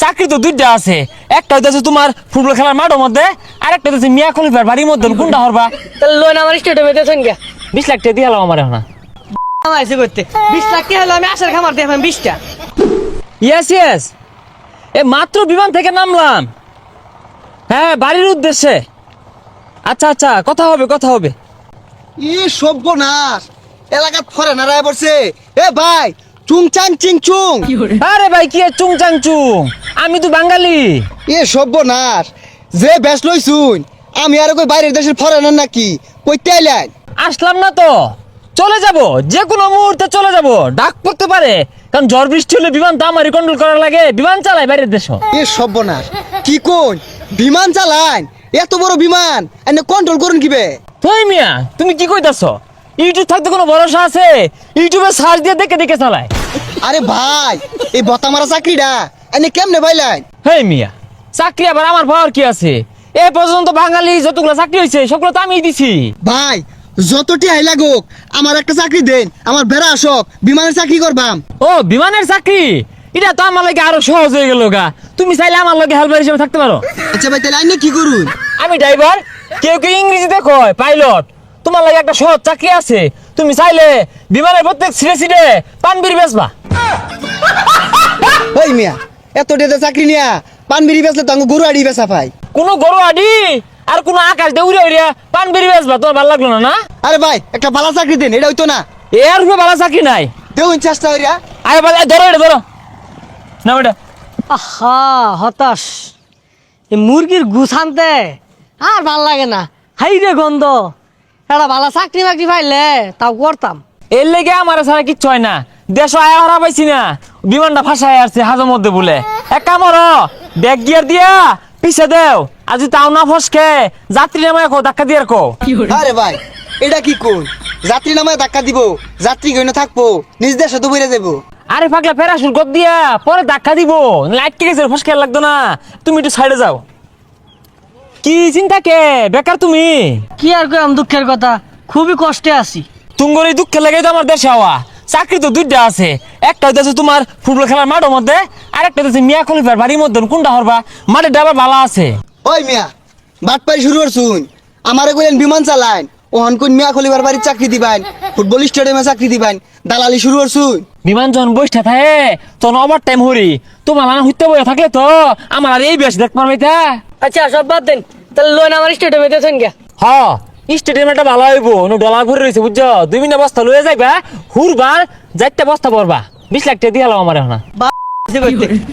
চাকরি তো দুইটা আছে, একটা হইতেছে তোমার ফুটবল খেলার মাঠের মধ্যে, আর একটা হইতেছে মিয়া খলিফার বাড়ির মধ্যে। কোনটা হরবা? তাহলে লোন আমার স্টেডিয়ামে দিয়েছেন কে? 20 লাখ টাকা দিয়ে হলাম আমার এখন। আমাইছে করতে 20 লাখ টাকা হলো আমি আসার খামার দিয়ে 20টা। ইয়েস ইয়েস, এ মাত্র বিমান থেকে নামলাম। হ্যাঁ, বাড়ির উদ্দেশ্যে। আচ্ছা আচ্ছা, কথা হবে কথা হবে। ই সর্বনাশ, এলাকাত ফরেনার আয় পড়ছে। এ ভাই, চুং চাং চিং চুং। আরে ভাই, কি আর চুং চাং চুং, আমি তো বাঙালি। এ সর্বনাশ, যে ব্যাস লইছুন, আমি আর কই বাইরের দেশের ফরেনার নাকি? কইতে আইলেন? আসলাম না তো, চলে যাব, যে কোনো মুহূর্তে চলে যাব। ডাক পড়তে পারে, কারণ ঝড় বৃষ্টি হলে বিমান তো আমারই কন্ট্রোল করা লাগে, বিমান চালাই বাইরের দেশ। এ সর্বনাশ, কি কোন বিমান চালান? এত বড় বিমান এনে কন্ট্রোল করুন কিবে? তুই মিয়া, তুমি কি কইতাছ? ইউটিউব থাকতে কোনো ভরসা আছে? ইউটিউবে সার্চ দিয়ে দেখে দেখে চালায়। আরে ভাই, এই বতা মারা চাকরিটা এনে কেমনে পাইলেন? হেই মিয়া, চাকরি আবার আমার পাওয়ার কি আছে? এ পর্যন্ত বাঙালি যতগুলো চাকরি হয়েছে সবগুলো তো আমিই দিছি। ভাই, যতটি হাই লাগুক আমার একটা চাকরি দেন, আমার বেড়া আসক, বিমানের চাকরি করবাম। ও, বিমানের চাকরি? এটা তো আমার লাগে আরো সহজ হয়ে গেল গা। তুমি চাইলে আমার লগে হেল্পার হিসেবে থাকতে পারো। আচ্ছা ভাই, তাহলে আইনে কি করুন? আমি ড্রাইভার, কেউ কেউ ইংরেজিতে কয় পাইলট। তোমার লাগে একটা সহজ চাকরি আছে, তুমি চাইলে বিমানের প্রত্যেক ছিঁড়ে ছিঁড়ে পানবিড়ি বেচবা। ওই মিয়া, এত ডেতে চাকরি নিয়া পানবিড়ি বেচলে তো গরু আড়ি বেচা পাই। কোনো গরু আডি আর কোনো আকাশ দিয়ে উড়ে উড়িয়া পানবিড়ি বেচবা, তোমার ভালো লাগলো না? না, আরে ভাই, একটা ভালো চাকরি দেন, এটা হইতো না? এর উপরে ভালো চাকরি নাই। দেখুন চেষ্টা করিয়া। আরে ভাই, ধরো এটা, ধরো না ওটা। আহা, হতাশ। এই মুরগির গুছ আনতে আর ভাল লাগে না, হাই রে গন্ধ। একটা ভালো চাকরি বাকরি পাইলে তাও করতাম। এর লেগে আমার ছাড়া কিচ্ছু হয় না। দেশ আয়া হারা পাইছি না, বিমানটা ফাঁসায় আসছে হাজের মধ্যে বলে। এক কাম করো, ব্যাগ গিয়ার দিয়া পিছে দেও, আর যদি তাও না ফসকে যাত্রী নামে ধাক্কা দিয়ে রাখো। আরে ভাই, এটা কি কোন? যাত্রী নামায় ধাক্কা দিব, যাত্রী গইনা থাকবো, নিজ দেশে তো বইরে যাবো। আরে পাগলা, প্যারাশুট কর দিয়া পরে ধাক্কা দিব, লাইট কে গেছে, ফসকে লাগতো না। তুমি একটু সাইডে যাও। কি চিন্তা কে বেকার তুমি? কি আর কইম, দুঃখের কথা, খুবই কষ্টে আছি। তুঙ্গর এই দুঃখের লেগে তো আমার দেশে হওয়া। চাকরি তো দুইটা আছে, একটা হইতেছে তোমার ফুটবল খেলার মাঠের মধ্যে, আর একটা হইতেছে মিয়া খলিফার বাড়ির মধ্যে। কোনটা হরবা? মাঠের ডাবা ভালো আছে। ওই মিয়া, বাটপাই শুরু করছুন। আমারে কইলেন বিমান চালান, ওহন কোন মিয়া খলিবার বাড়ির চাকরি দিবেন, ফুটবল স্টেডিয়ামে চাকরি দিবেন, দালালি শুরু করছুন। বিমান যখন বসটা থাকে তখন ওভার টাইম হরি, তোমার লানা হইতে বইয়া থাকলে তো আমার আর এই বেশ দেখ পারবে তা। আচ্ছা, সব বাদ দেন, তাহলে লোন আমার স্টেডিয়ামে দিয়েছেন কে? হ, স্টেডিয়ামটা ভালো হইব, ডলার ভরে রয়েছে বুঝছো। 2 মিনিট বস্তা লয়ে যাইবা, হুরবার যাইতে বস্তা পড়বা। 20 লাখ টাকা দিয়ে হলাম আমার এখন।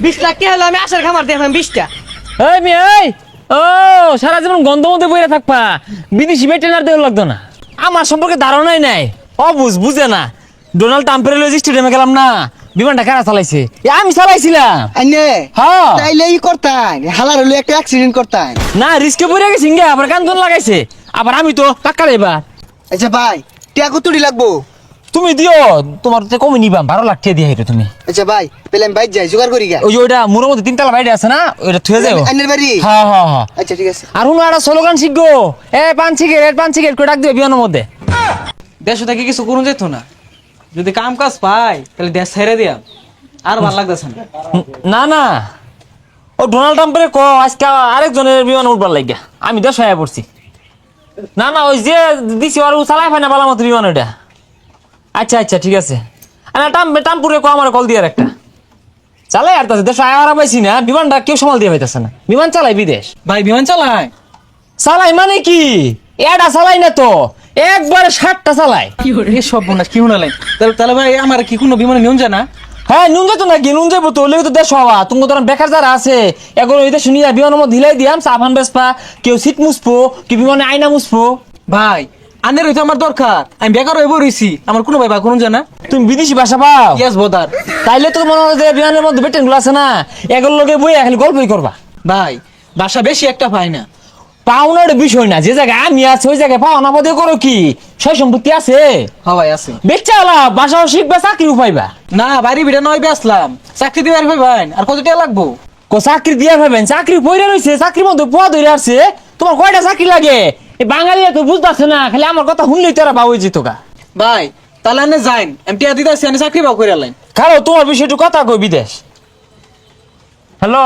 20 লাখ টাকা হলো আমি আসার খামার দিয়ে 20টা। এই মেয়ে, এই ও, সারা জীবন গন্ধ মধ্যে বইরা থাকবা, বিদেশি বেটেনার দেহ লাগতো না। আমার সম্পর্কে ধারণাই নাই, বুঝে না। ডোনাল্ড ট্রাম্পের স্টেডিয়ামে গেলাম না, বিমানটা কারা চালাইছে? আমি চালাইছিলাম। আইনে হ্যাঁ, তাইলে ই করতাম, হালার হলে একটা অ্যাক্সিডেন্ট করতাম। না রিস্কে পড়ে গেছি গে, আবার কান্দন লাগাইছে। আবার আমি তো পাক্কা এবার। আচ্ছা ভাই, টিয়া কতটি লাগবো? তুমি দিও, তোমার তো কমে নিবাম, 12 লাখ টাকা দিয়ে তুমি। আচ্ছা ভাই, পেলে আমি বাইক যাই, জোগাড় করি গা। ওই যে ওইটা মুড়ের মধ্যে 3 তলা বাড়ি আছে না, ওইটা থুয়ে যাও। আইনের বাড়ি? হ্যাঁ হ্যাঁ হ্যাঁ। আচ্ছা ঠিক আছে। আর হুনো একটা স্লোগান শিখবো, পান সিগারেট করে ডাক দিবে বিমানের মধ্যে। দেশ থেকে কিছু করুন যেত না, যদি কাম কাজ পাই তাহলে দেশ ছেড়ে দিয়া আর ভালো লাগতেছে না। না না, ও ডোনাল্ড ট্রাম্পের আজকে আরেকজনের বিমান উঠবার লাগিয়া আমি দেশ হয়ে পড়ছি। না না, ওই যে দিছি আর চালাই পাই না বালা মতো বিমান ওইটা। আচ্ছা আচ্ছা ঠিক আছে, টাম্পুরে আমার কল দিয়ে একটা চালাই আর দেশ আয়া পাইছি না, বিমানটা কেউ সামাল দিয়ে পাইতেছে না। বিমান চালাই বিদেশ, ভাই বিমান চালায়? চালাই মানে কি, এটা চালাই না তো, একবারে 60টা চালাই। এই সব বোনাস কি শুনালেন? তাহলে ভাই আমার কি কোনো বিমানে নিউন যায় না? হ্যাঁ, নুন যেত নাকি, নুন যাবো তো, ওগুলো তো দেশ হওয়া। তুমি তো বেকার যারা আছে এগুলো এই দেশ শুনিয়া বিমানের মধ্যে ঢিলাই দিয়াম, সাফান বেসপা, কেউ সিট মুছবো, কেউ বিমানে আয়না মুছবো। ভাই আনের হইতো আমার দরকার, আমি বেকার হয়ে বইছি, আমার কোনো ভাই বা কোনো জানা। তুমি বিদেশি ভাষা পাও? ইয়াস বোদার। তাইলে তো মনে হয় যে বিমানের মধ্যে বেটেন গুলো আছে না, এগুলো লোকে বই খালি গল্পই করবা। ভাই বাসা বেশি একটা পাই না। পাওনার বিষয় না, যে জায়গায় আমি আছে ওই জায়গায় পাওনা পদে করো কি, সই সম্পত্তি আছে, হওয়াই আছে। বেচা হলা বাসাও শিখবা, চাকরিও পাইবা। না বাড়ি বিটা নয় বেসলাম, চাকরি দিবার ভাই আর কত টাকা লাগবো? চাকরি দিয়া ভাবেন, চাকরি পইরা রয়েছে, চাকরির মধ্যে পোয়া ধরে আসছে। তোমার কয়টা চাকরি লাগে? এই বাঙালি তো বুঝতেছে না, খালি আমার কথা শুনলেই তারা বাবু যেত গা। ভাই তাহলে আনে যাইন, আমি টিয়া দিতে আসছি, আমি চাকরি পাও করে আলাইন। কারো তোমার বিষয়ে একটু কথা কই বিদেশ। হ্যালো,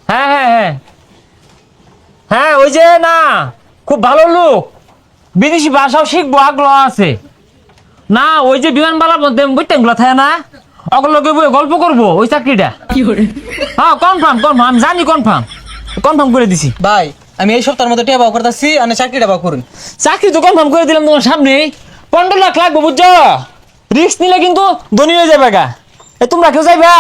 হ্যাঁ হ্যাঁ হ্যাঁ হ্যাঁ, ওই যে না, খুব ভালো লোক, বিদেশি ভাষাও শিখবো আগ্রহ আছে। না ওই যে বিমানবালার মধ্যে বইটাগুলো থাকে না, ওগুলোকে বই গল্প করবো ওই চাকরিটা। হ্যাঁ কনফার্ম কনফার্ম, আমি জানি কনফার্ম, কনফার্ম করে দিছি। ভাই আমি এই সপ্তাহের মধ্যে টিয়া বাও করতেছি, আপনি চাকরিটা বাও করুন। চাকরি তো কনফার্ম করে দিলাম তোমার সামনে, 15 লাখ লাগবে বুঝছো। রিস্ক নিলে কিন্তু ধনী হয়ে যাবে গা। তোমরা কেউ যাইবা?